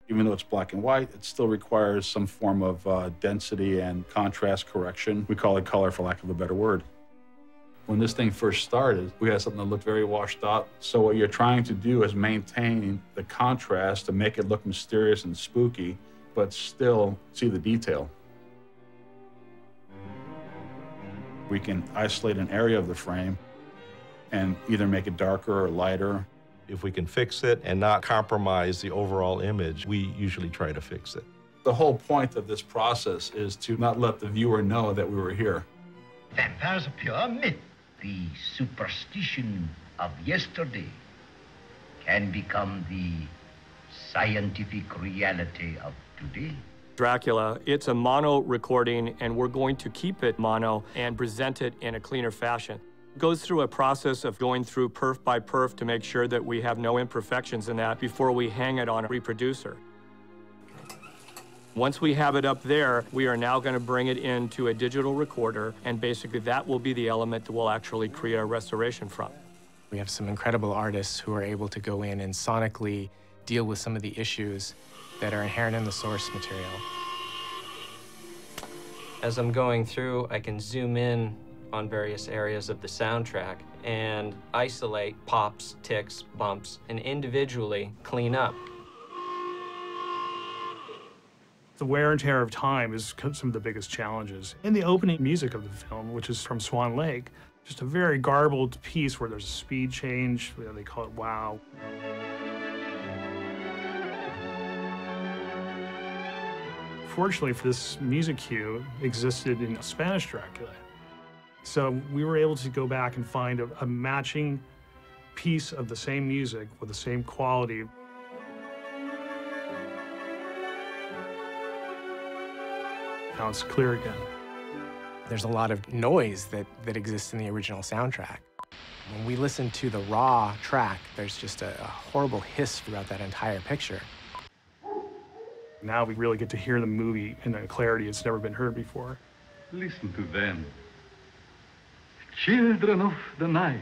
Even though it's black and white, it still requires some form of density and contrast correction. We call it color, for lack of a better word. When this thing first started, we had something that looked very washed out. So what you're trying to do is maintain the contrast to make it look mysterious and spooky, but still see the detail. We can isolate an area of the frame and either make it darker or lighter. If we can fix it and not compromise the overall image, we usually try to fix it. The whole point of this process is to not let the viewer know that we were here. Vampires are pure myth. The superstition of yesterday can become the scientific reality of today. Dracula, it's a mono recording, and we're going to keep it mono and present it in a cleaner fashion. It goes through a process of going through perf by perf to make sure that we have no imperfections in that before we hang it on a reproducer. Once we have it up there, we are now going to bring it into a digital recorder, and basically that will be the element that we'll actually create our restoration from. We have some incredible artists who are able to go in and sonically deal with some of the issues that are inherent in the source material. As I'm going through, I can zoom in on various areas of the soundtrack and isolate pops, ticks, bumps, and individually clean up. The wear and tear of time is some of the biggest challenges. In the opening music of the film, which is from Swan Lake, just a very garbled piece where there's a speed change, they call it wow. Fortunately for this music cue, existed in Spanish Dracula. So we were able to go back and find a matching piece of the same music with the same quality. Now it's clear again. There's a lot of noise that exists in the original soundtrack. When we listen to the raw track, there's just a horrible hiss throughout that entire picture. Now we really get to hear the movie in a clarity it's never been heard before. Listen to them. Children of the night.